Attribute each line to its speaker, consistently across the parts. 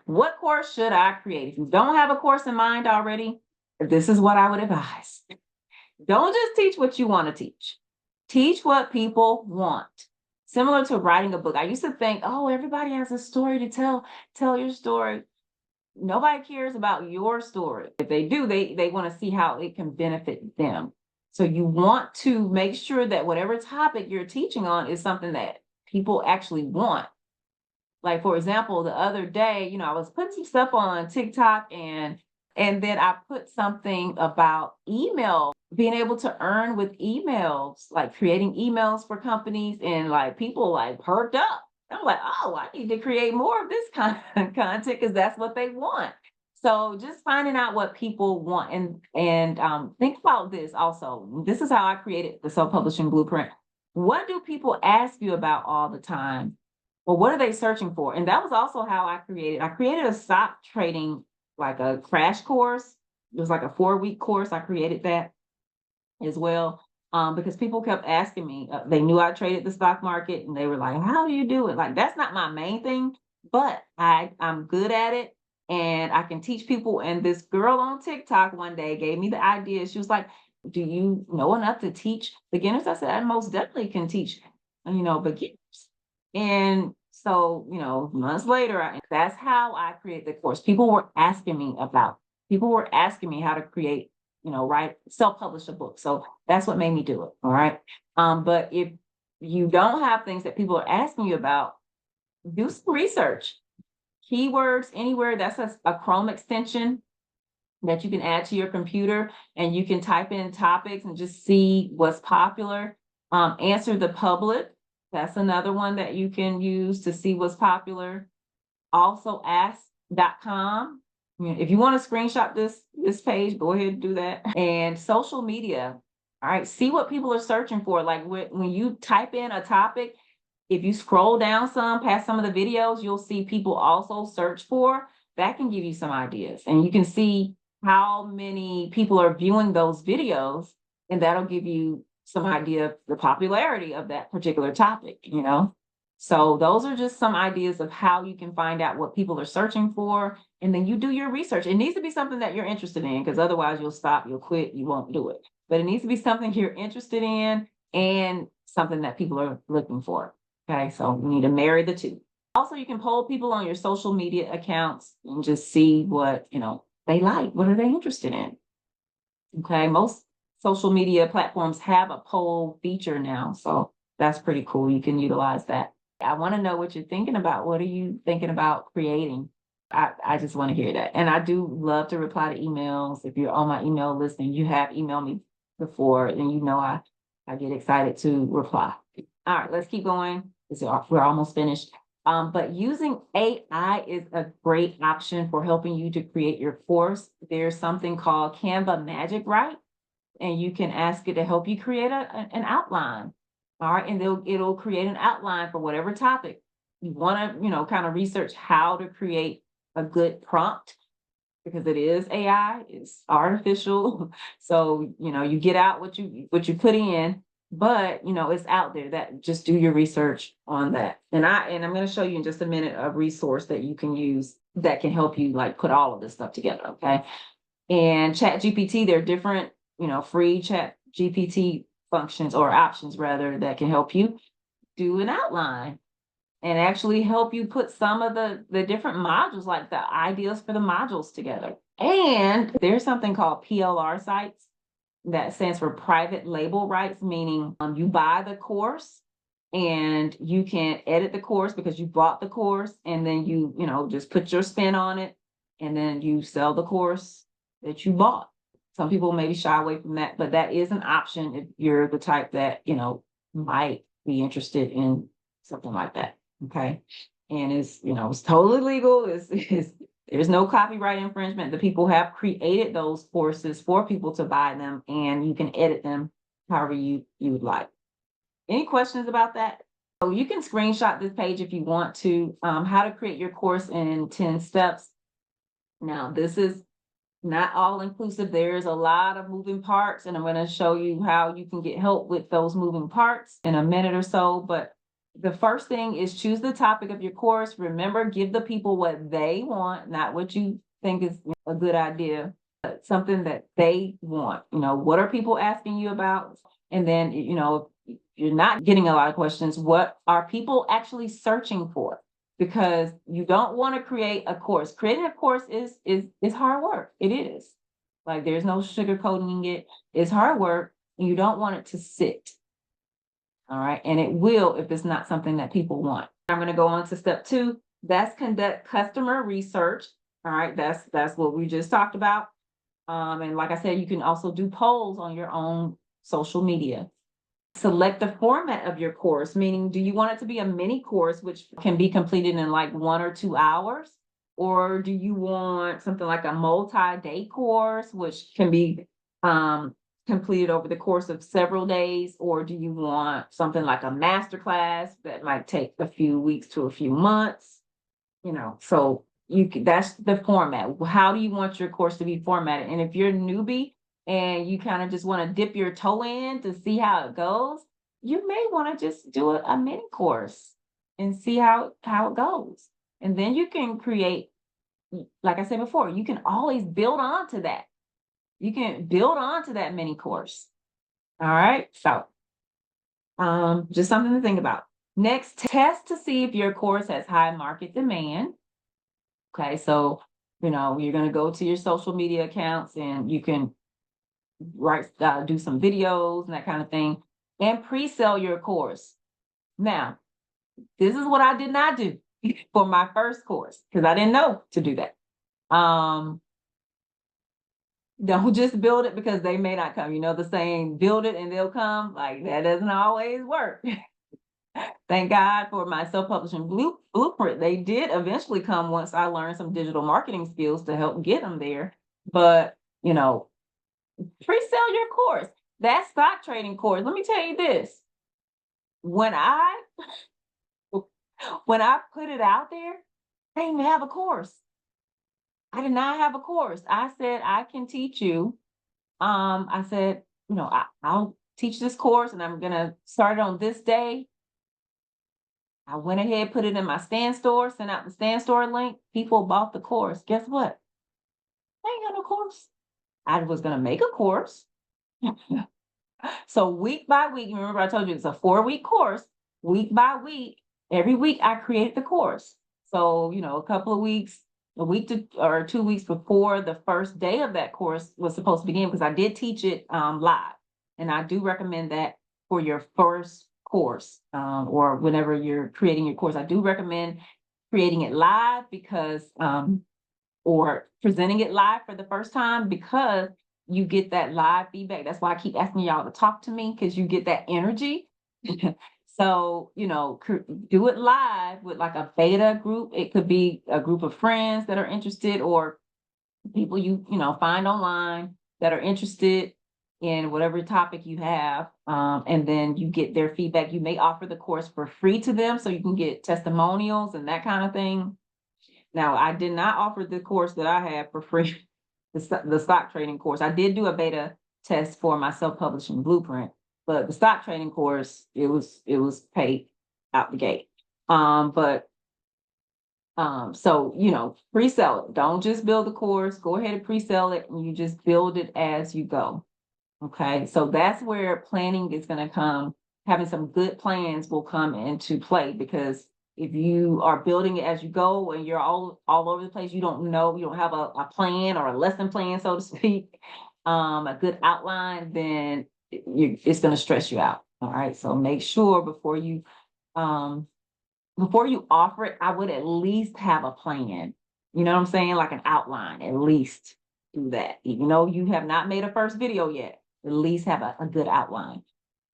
Speaker 1: What course should I create? If you don't have a course in mind already, this is what I would advise. Don't just teach what you want to teach. Teach what people want. Similar to writing a book. I used to think, oh, everybody has a story to tell. Tell your story. Nobody cares about your story. If they do, they want to see how it can benefit them. So you want to make sure that whatever topic you're teaching on is something that people actually want. Like for example, the other day, I was putting some stuff on TikTok and then I put something about email, being able to earn with emails, like creating emails for companies, and like people like perked up. I'm like, oh, I need to create more of this kind of content because that's what they want. So just finding out what people want and think about this also. This is how I created the self-publishing blueprint. What do people ask you about all the time? Well, what are they searching for? And that was also how I created a stock trading, like a crash course. It was like a 4-week course. I created that as well. Because people kept asking me, they knew I traded the stock market and they were like, how do you do it? Like, that's not my main thing, but I'm good at it and I can teach people. And this girl on TikTok one day gave me the idea. She was like, do you know enough to teach beginners? I said, I most definitely can teach, beginners. And so, months later, that's how I create the course. People were asking me how to create, write, self-publish a book. So that's what made me do it. All right. But if you don't have things that people are asking you about, do some research. Keywords anywhere, that's a Chrome extension that you can add to your computer and you can type in topics and just see what's popular. Answer the public. That's another one that you can use to see what's popular. Also ask.com. If you want to screenshot this page, go ahead and do that. And social media. All right, see what people are searching for. Like when you type in a topic, if you scroll down some past some of the videos, you'll see people also search for. That can give you some ideas. And you can see how many people are viewing those videos, and that'll give you some idea of the popularity of that particular topic. So those are just some ideas of how you can find out what people are searching for, and then you do your research. It needs to be something that you're interested in, because otherwise you'll stop, you'll quit, you won't do it. But it needs to be something you're interested in and something that people are looking for. Okay, so we need to marry the two. Also, you can poll people on your social media accounts and just see what, they like. What are they interested in? Okay, most social media platforms have a poll feature now, so that's pretty cool. You can utilize that. I want to know what you're thinking about. What are you thinking about creating? I just want to hear that. And I do love to reply to emails. If you're on my email list and you have emailed me before, then I get excited to reply. All right, let's keep going. We're almost finished. But using AI is a great option for helping you to create your course. There's something called Canva Magic Write, and you can ask it to help you create an outline. All right, and it'll create an outline for whatever topic you want to, kind of research how to create a good prompt, because it is AI, it's artificial. So, you get out what you put in, but it's out there. That just do your research on that. And I'm going to show you in just a minute a resource that you can use that can help you like put all of this stuff together. Okay. And Chat GPT, there are different, free Chat GPT functions or options rather that can help you do an outline and actually help you put some of the different modules, like the ideas for the modules together. And there's something called PLR sites. That stands for private label rights, meaning you buy the course and you can edit the course because you bought the course, and then you just put your spin on it, and then you sell the course that you bought. Some people maybe shy away from that, but that is an option if you're the type that might be interested in something like that. Okay. And it's totally legal. There's no copyright infringement. The people have created those courses for people to buy them, and you can edit them however you would like. Any questions about that? So you can screenshot this page if you want to. How to create your course in 10 steps. Now, this is not all inclusive. There's a lot of moving parts, and I'm going to show you how you can get help with those moving parts in a minute or so. But the first thing is choose the topic of your course. Remember, give the people what they want, not what you think is a good idea, but something that they want. What are people asking you about? And then, if you're not getting a lot of questions, what are people actually searching for? Because you don't want to create a course. Creating a course is hard work. It is. Like, there's no sugarcoating it. It's hard work, and you don't want it to sit. All right. And it will if it's not something that people want. I'm going to go on to step 2. That's conduct customer research. All right. That's what we just talked about. And like I said, you can also do polls on your own social media. Select the format of your course, meaning, do you want it to be a mini course, which can be completed in like 1 or 2 hours? Or do you want something like a multi-day course, which can be completed over the course of several days? Or do you want something like a master class that might take a few weeks to a few months? So that's the format. How do you want your course to be formatted? And if you're a newbie and you kind of just want to dip your toe in to see how it goes, you may want to just do a mini course and see how it goes. And then you can create, like I said before, you can always build on to that. You can build on to that mini course. All right. So just something to think about. Next, test to see if your course has high market demand. Okay, so you're going to go to your social media accounts and you can do some videos and that kind of thing, and pre-sell your course. Now, this is what I did not do for my first course, because I didn't know to do that. Don't just build it because they may not come. The saying, build it and they'll come. Like, that doesn't always work. Thank God for my self-publishing blueprint. They did eventually come once I learned some digital marketing skills to help get them there. But, pre-sell your course. That stock trading course, let me tell you this. When I put it out there, I didn't even have a course. I did not have a course. I said, I can teach you. I said, I'll teach this course and I'm going to start it on this day. I went ahead, put it in my Stan Store, sent out the Stan Store link. People bought the course. Guess what? I ain't got no course. I was going to make a course. So week by week, remember I told you it's a 4-week course. Week by week, every week I created the course. So, a couple of weeks, a week or 2 weeks before the first day of that course was supposed to begin, because I did teach it live. And I do recommend that for your first course, or whenever you're creating your course. I do recommend creating it live because, or presenting it live for the first time, because you get that live feedback. That's why I keep asking y'all to talk to me, because you get that energy. So, do it live with like a beta group. It could be a group of friends that are interested, or people you find online that are interested in whatever topic you have. And then you get their feedback. You may offer the course for free to them so you can get testimonials and that kind of thing. Now, I did not offer the course that I have for free, the stock trading course. I did do a beta test for my self-publishing blueprint, but the stock trading course, it was paid out the gate. So, pre-sell it. Don't just build the course. Go ahead and pre-sell it, and you just build it as you go. Okay, so that's where planning is going to come. Having some good plans will come into play, because if you are building it as you go and you're all over the place, you don't have a plan or a lesson plan, so to speak, a good outline, then it's going to stress you out. All right, so make sure before you offer it, I would at least have a plan. You know what I'm saying? Like an outline, at least do that. Even though you have not made a first video yet, at least have a good outline.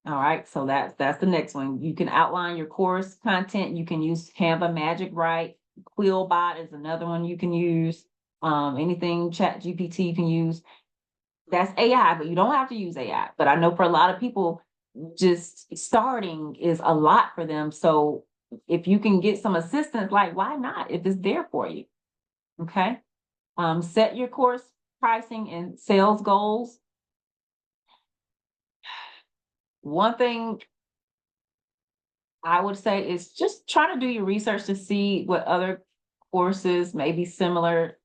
Speaker 1: All right, so that's the next one. You can outline your course content. You can use Canva Magic Write. Quillbot is another one you can use. Anything Chat GPT you can use. That's AI, but you don't have to use AI. But I know for a lot of people, just starting is a lot for them. So if you can get some assistance, like, why not? If it's there for you. Okay. Set your course pricing and sales goals. One thing I would say is just try to do your research to see what other courses may be similar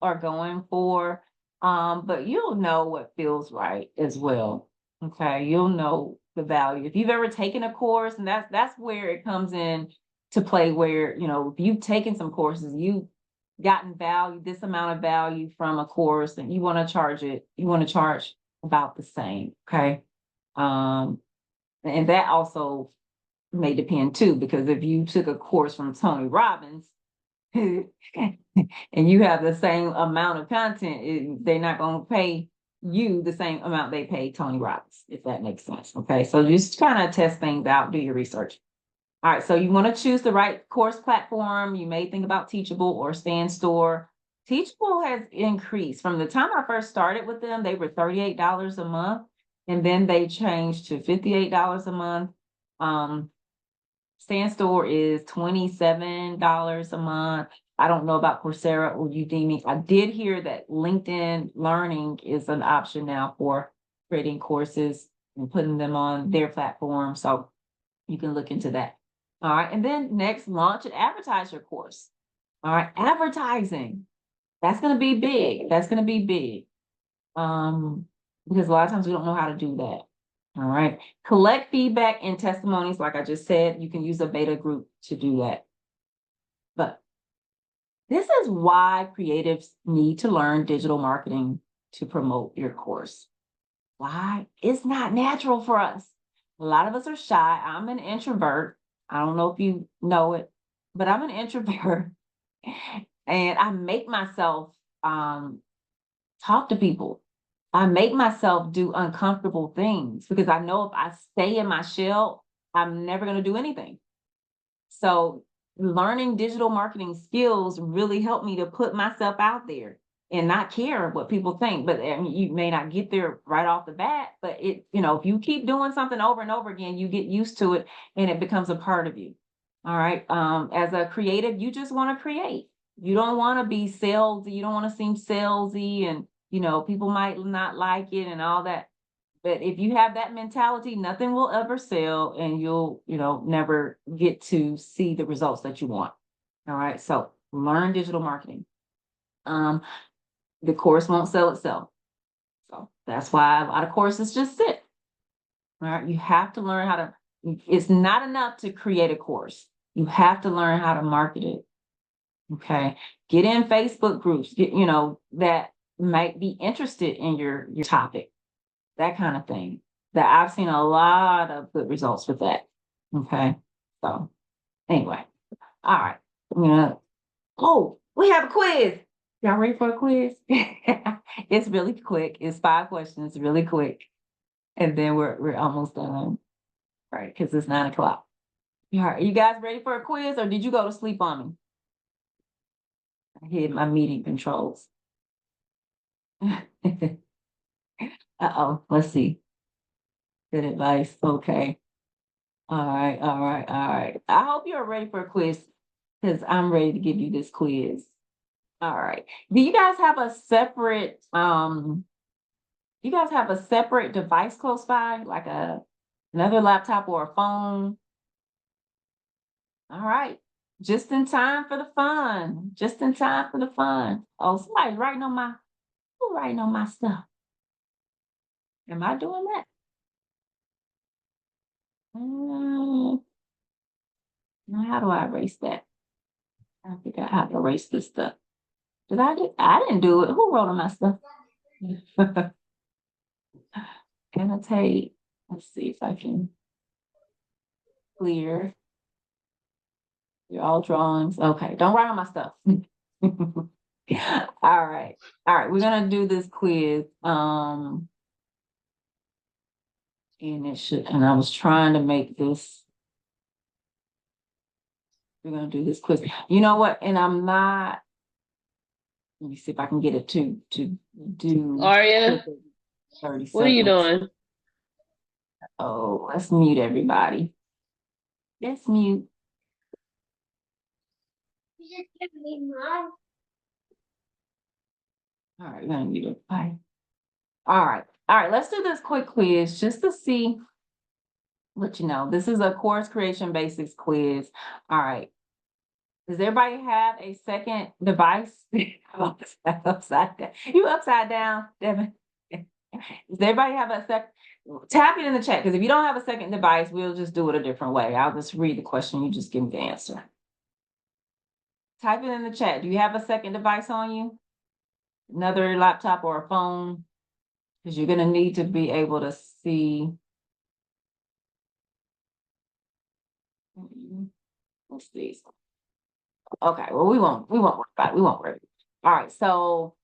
Speaker 1: are going for. But you'll know what feels right as well. Okay, you'll know the value. If you've ever taken a course, and that's where it comes in to play, where if you've taken some courses, you've gotten value, this amount of value from a course, and you want to charge it, you want to charge about the same. Okay. Um, and that also may depend too, because if you took a course from Tony Robbins and you have the same amount of content, they're not going to pay you the same amount they pay Tony Robbins, if that makes sense. Okay, so just kind of test things out, do your research. All right, so you want to choose the right course platform. You may think about Teachable or StanStore. Teachable has increased. From the time I first started with them, they were $38 a month, and then they changed to $58 a month. StanStore is $27 a month. I don't know about Coursera or Udemy. I did hear that LinkedIn Learning is an option now for creating courses and putting them on their platform. So you can look into that. All right. And then next, launch and advertise your course. All right. Advertising. That's going to be big. That's going to be big. Because a lot of times we don't know how to do that. All right. Collect feedback and testimonies. Like I just said, you can use a beta group to do that. But this is why creatives need to learn digital marketing to promote your course. Why? It's not natural for us. A lot of us are shy. I'm an introvert. I don't know if you know it, but I'm an introvert. And I make myself talk to people. I make myself do uncomfortable things because I know if I stay in my shell, I'm never going to do anything. So learning digital marketing skills really helped me to put myself out there and not care what people think. But I mean, you may not get there right off the bat, but if you keep doing something over and over again, you get used to it and it becomes a part of you. All right. As a creative, you just want to create. You don't want to be salesy. You don't want to seem salesy and people might not like it and all that. But if you have that mentality, nothing will ever sell and you'll, never get to see the results that you want. All right. So learn digital marketing. The course won't sell itself. So that's why a lot of courses just sit. All right. You have to learn how to, it's not enough to create a course. You have to learn how to market it. Okay. Get in Facebook groups, that might be interested in your topic, that kind of thing. That I've seen a lot of good results with that. Okay. So anyway, all right. Oh, we have a quiz. Y'all ready for a quiz? It's really quick. It's 5 questions, really quick. And then we're almost done. Right, because it's 9 o'clock. All right, you guys ready for a quiz or did you go to sleep on me? I hid my meeting controls. Uh-oh, let's see. Good advice. Okay. All right, all right, all right. I hope you're ready for a quiz because I'm ready to give you this quiz. All right. Do you guys have a separate device close by, like another laptop or a phone? All right. Just in time for the fun. Just in time for the fun. Oh, somebody's writing on my stuff. Am I doing that? Now how do I erase that? I figure out how to erase this stuff. I didn't do it. Who wrote on my stuff? Annotate. Let's see if I can clear. You're all drawings. Okay, don't write on my stuff. All right. All right, we're gonna do this quiz. And and I was trying to make this. We're gonna do this quiz. You know what? And I'm not. Let me see if I can get it to do.
Speaker 2: Aria,
Speaker 1: 30
Speaker 2: what are you
Speaker 1: seconds.
Speaker 2: doing?
Speaker 1: Oh, let's mute everybody. Let's mute. All right, we're gonna mute it. Bye. All right. All right, let's do this quick quiz just to see let you know. This is a course creation basics quiz. All right. Does everybody have a second device? Upside down. You upside down, Devin. Does everybody have a sec? Tap it in the chat because if you don't have a second device, we'll just do it a different way. I'll just read the question. You just give me the answer. Type it in the chat. Do you have a second device on you? Another laptop or a phone? Because you're going to need to be able to see. Let's see. Okay, well, we won't worry about it. We won't worry. All right, so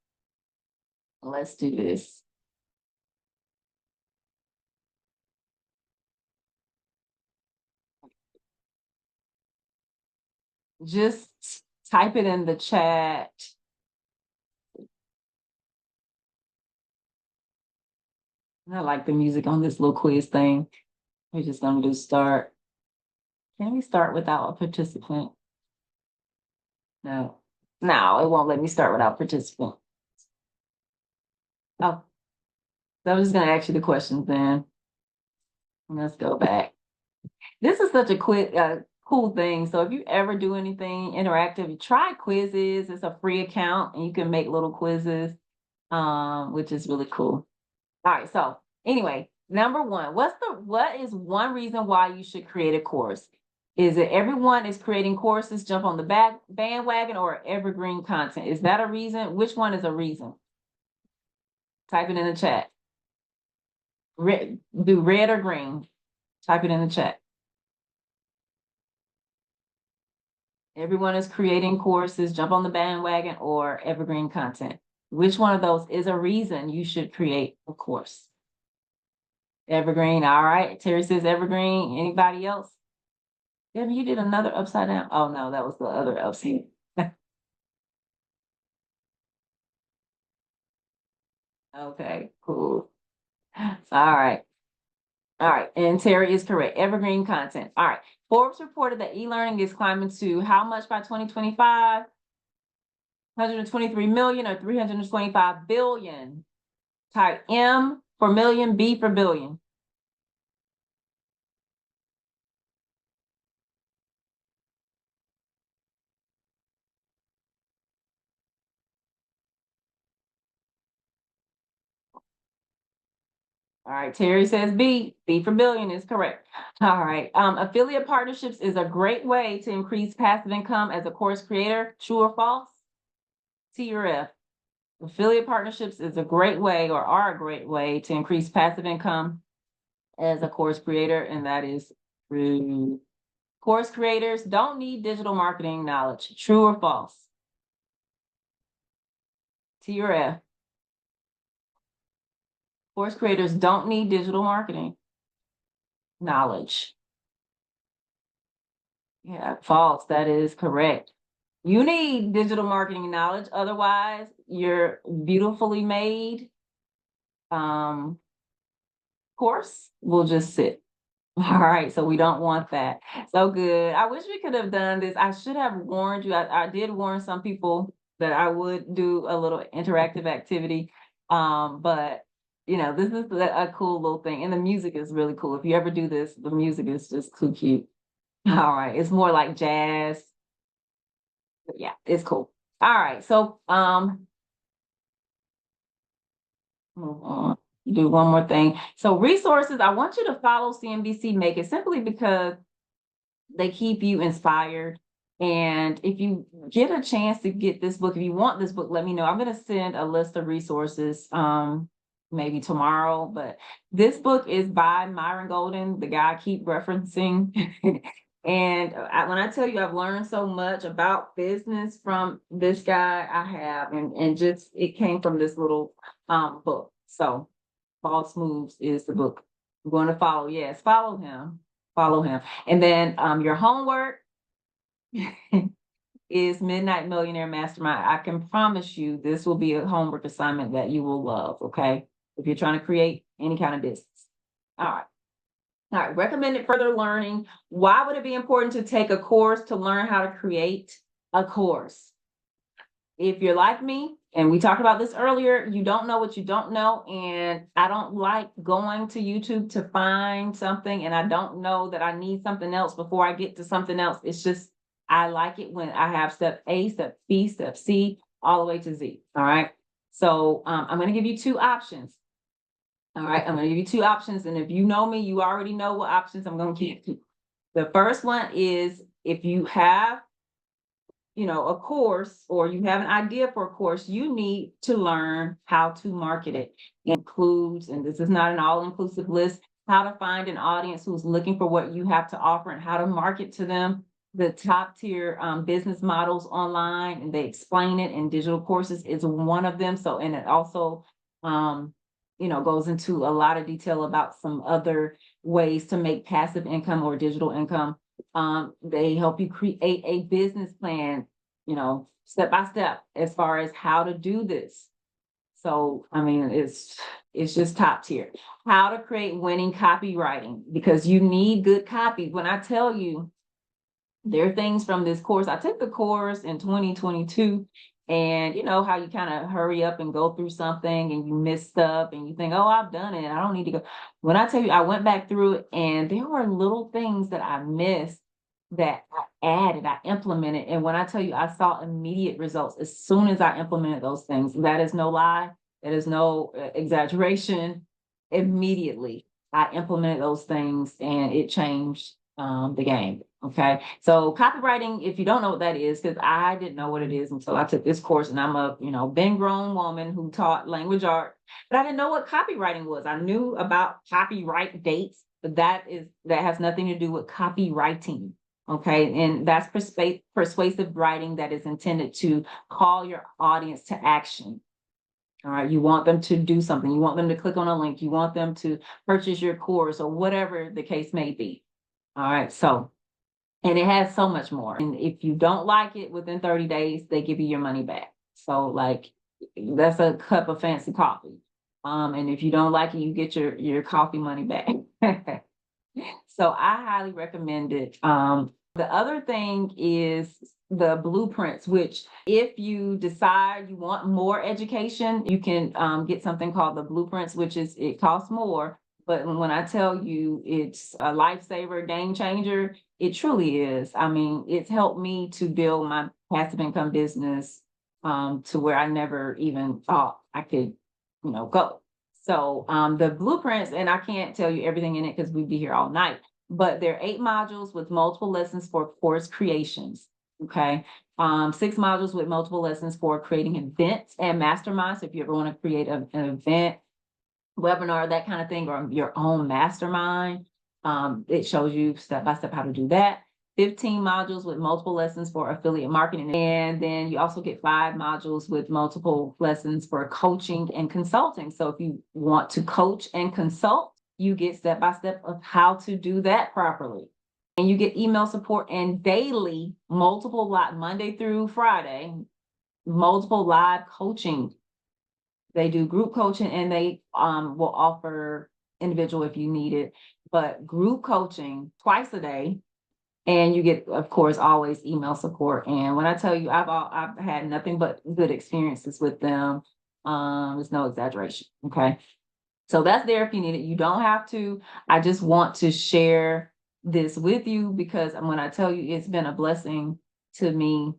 Speaker 1: let's do this. Just type it in the chat. I like the music on this little quiz thing. We're just gonna do start. Can we start without a participant? No. No, it won't let me start without participant. Oh, so I'm just gonna ask you the questions then. Let's go back. This is such a quick, cool thing. So if you ever do anything interactive, try quizzes. It's a free account and you can make little quizzes, which is really cool. All right. So anyway, number one, what is one reason why you should create a course? Is it everyone is creating courses, jump on the back bandwagon, or evergreen content? Is that a reason? Which one is a reason? Type it in the chat. Do red or green? Type it in the chat. Everyone is creating courses, jump on the bandwagon, or evergreen content. Which one of those is a reason you should create a course? Evergreen, all right. Terry says evergreen. Anybody else? Debbie, you did another upside down. Oh no, that was the other upside. Okay, cool. All right. All right. And Terry is correct. Evergreen content. All right. Forbes reported that e-learning is climbing to how much by 2025? 123 million or 325 billion. Type M for million, B for billion. All right, Terry says B. B for billion is correct. All right. Affiliate partnerships is a great way to increase passive income as a course creator. True or false? T or F? Affiliate partnerships is a great way or are a great way to increase passive income as a course creator, and that is true. Course creators don't need digital marketing knowledge. True or false? T or F? Course creators don't need digital marketing knowledge. Yeah, false. That is correct. You need digital marketing knowledge. Otherwise, your beautifully made course will just sit. All right, so we don't want that. So good. I wish we could have done this. I should have warned you. I did warn some people that I would do a little interactive activity. But this is a cool little thing. And the music is really cool. If you ever do this, the music is just too cute. All right. It's more like jazz. But yeah, it's cool. All right. So move on. Do one more thing. So resources, I want you to follow CNBC Make It simply because they keep you inspired. And if you get a chance to get this book, if you want this book, let me know. I'm going to send a list of resources maybe tomorrow. But this book is by Myron Golden, the guy I keep referencing. And when I tell you I've learned so much about business from this guy, I have, and just it came from this little book. So False Moves is the book I'm going to follow. Yes, follow him. Follow him. And then your homework is Midnight Millionaire Mastermind. I can promise you this will be a homework assignment that you will love, okay? If you're trying to create any kind of business. All right. All right, recommended further learning. Why would it be important to take a course to learn how to create a course? if you're like me, and we talked about this earlier, you don't know what you don't know. And I don't like going to YouTube to find something and I don't know that I need something else before I get to something else. It's just, I like it when I have step A, step B, step C, all the way to Z. All right. So I'm going to give you two options. All right. I'm going to give you two options. And if you know me, you already know what options I'm going to give you. The first one is if you have a course or you have an idea for a course, you need to learn how to market it. Includes, and this is not an all-inclusive list, how to find an audience who's looking for what you have to offer and how to market to them. The top tier business models online, and they explain it in digital courses is one of them. So, and it also, goes into a lot of detail about some other ways to make passive income or digital income. They help you create a business plan, step by step as far as how to do this. So, I mean, it's just top tier. How to create winning copywriting, because you need good copy. When I tell you, there are things from this course. I took the course in 2022, and you know how you kind of hurry up and go through something and you miss stuff and you think, oh, I've done it, I don't need to go. When I tell you, I went back through it and there were little things that I missed that I added, I implemented. And when I tell you, I saw immediate results as soon as I implemented those things. That is no lie. That is no exaggeration. Immediately, I implemented those things and it changed the game. Okay. So copywriting, if you don't know what that is, because I didn't know what it is until I took this course, and I'm a, been grown woman who taught language art, but I didn't know what copywriting was. I knew about copyright dates, but that has nothing to do with copywriting. Okay. And that's persuasive writing that is intended to call your audience to action. All right. You want them to do something. You want them to click on a link. You want them to purchase your course or whatever the case may be. All right. So, and it has so much more. And if you don't like it within 30 days, they give you your money back. So like that's a cup of fancy coffee. And if you don't like it, you get your coffee money back. So I highly recommend it. The other thing is the blueprints, which if you decide you want more education, you can get something called the blueprints, it costs more. But when I tell you it's a lifesaver, game changer, it truly is. I mean, it's helped me to build my passive income business to where I never even thought I could, go. So the blueprints, and I can't tell you everything in it because we'd be here all night, but there are 8 modules with multiple lessons for course creations. Okay. 6 modules with multiple lessons for creating events and masterminds. If you ever want to create an event, webinar, that kind of thing, or your own mastermind, it shows you step by step how to do that. 15 modules with multiple lessons for affiliate marketing. And then you also get 5 modules with multiple lessons for coaching and consulting. So if you want to coach and consult, you get step by step of how to do that properly. And you get email support and daily, multiple live, Monday through Friday, multiple live coaching. They do group coaching and they will offer individual if you need it, but group coaching twice a day. And you get, of course, always email support. And when I tell you, I've had nothing but good experiences with them. It's no exaggeration. Okay. So that's there if you need it. You don't have to. I just want to share this with you because when I tell you it's been a blessing to me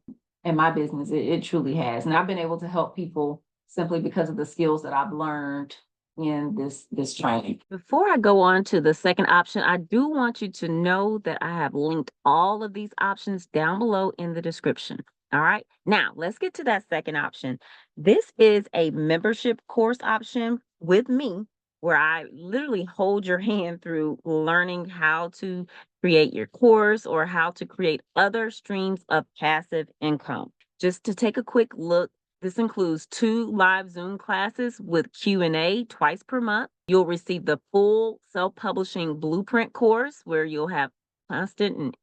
Speaker 1: and my business, it truly has. And I've been able to help people simply because of the skills that I've learned in this training. Before I go on to the second option, I do want you to know that I have linked all of these options down below in the description. All right. Now let's get to that second option. This is a membership course option with me, where I literally hold your hand through learning how to create your course or how to create other streams of passive income. Just to take a quick look, this includes 2 live Zoom classes with Q&A twice per month. You'll receive the full self-publishing blueprint course where you'll have constant and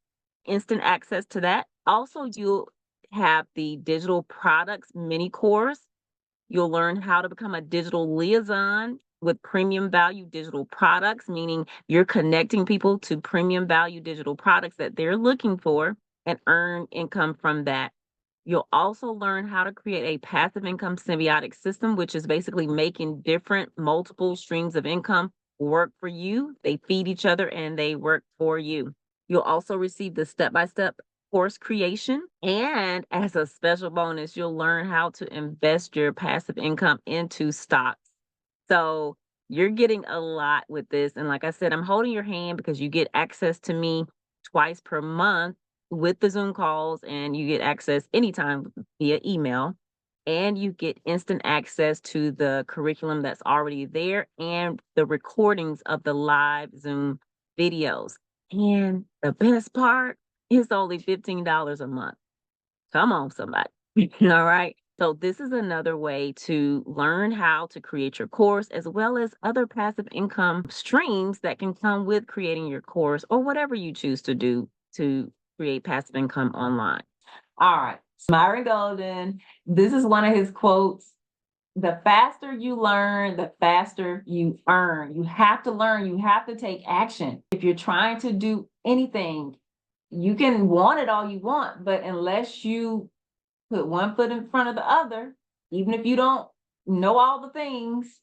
Speaker 1: instant access to that. Also, you'll have the digital products mini course. You'll learn how to become a digital liaison with premium value digital products, meaning you're connecting people to premium value digital products that they're looking for and earn income from that. You'll also learn how to create a passive income symbiotic system, which is basically making different multiple streams of income work for you. They feed each other and they work for you. You'll also receive the step by step course creation. And as a special bonus, you'll learn how to invest your passive income into stocks. So you're getting a lot with this. And like I said, I'm holding your hand because you get access to me twice per month with the Zoom calls, and you get access anytime via email. And you get instant access to the curriculum that's already there and the recordings of the live Zoom videos. And the best part is only $15 a month. Come on, somebody. All right. So, this is another way to learn how to create your course as well as other passive income streams that can come with creating your course or whatever you choose to do to create passive income online. All right. Myron Golden, this is one of his quotes. The faster you learn, the faster you earn. You have to learn, you have to take action. If you're trying to do anything, you can want it all you want, but unless you put one foot in front of the other, even if you don't know all the things,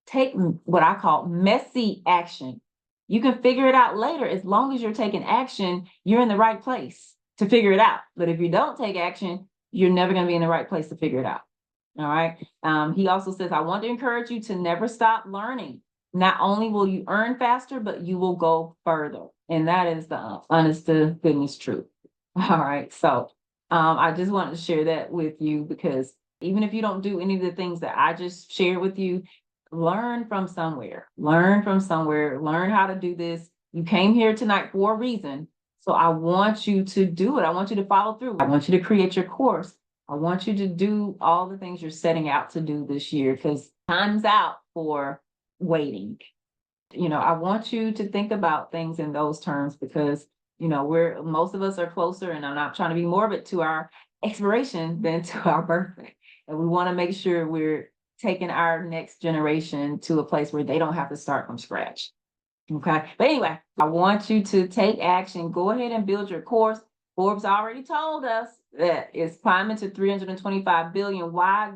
Speaker 1: take what I call messy action. You can figure it out later. As long as you're taking action, you're in the right place to figure it out. But if you don't take action, you're never going to be in the right place to figure it out. All right. He also says, I want to encourage you to never stop learning. Not only will you earn faster, but you will go further. And that is the honest to goodness truth. All right. So I just wanted to share that with you because even if you don't do any of the things that I just shared with you, learn from somewhere. Learn from somewhere. Learn how to do this. You came here tonight for a reason. So I want you to do it. I want you to follow through. I want you to create your course. I want you to do all the things you're setting out to do this year because time's out for waiting. I want you to think about things in those terms because, most of us are closer, and I'm not trying to be morbid, to our expiration than to our birthday. And we want to make sure we're taking our next generation to a place where they don't have to start from scratch. Okay. But anyway, I want you to take action. Go ahead and build your course. Forbes already told us that it's climbing to 325 billion. Why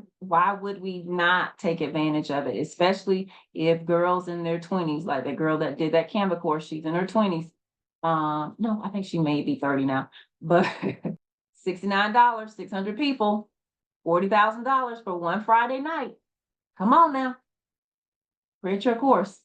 Speaker 1: would we not take advantage of it? Especially if girls in their 20s, like the girl that did that Canva course, she's in her 20s. No, I think she may be 30 now, but $69, 600 people, $40,000 for one Friday night. Come on now. Create your course.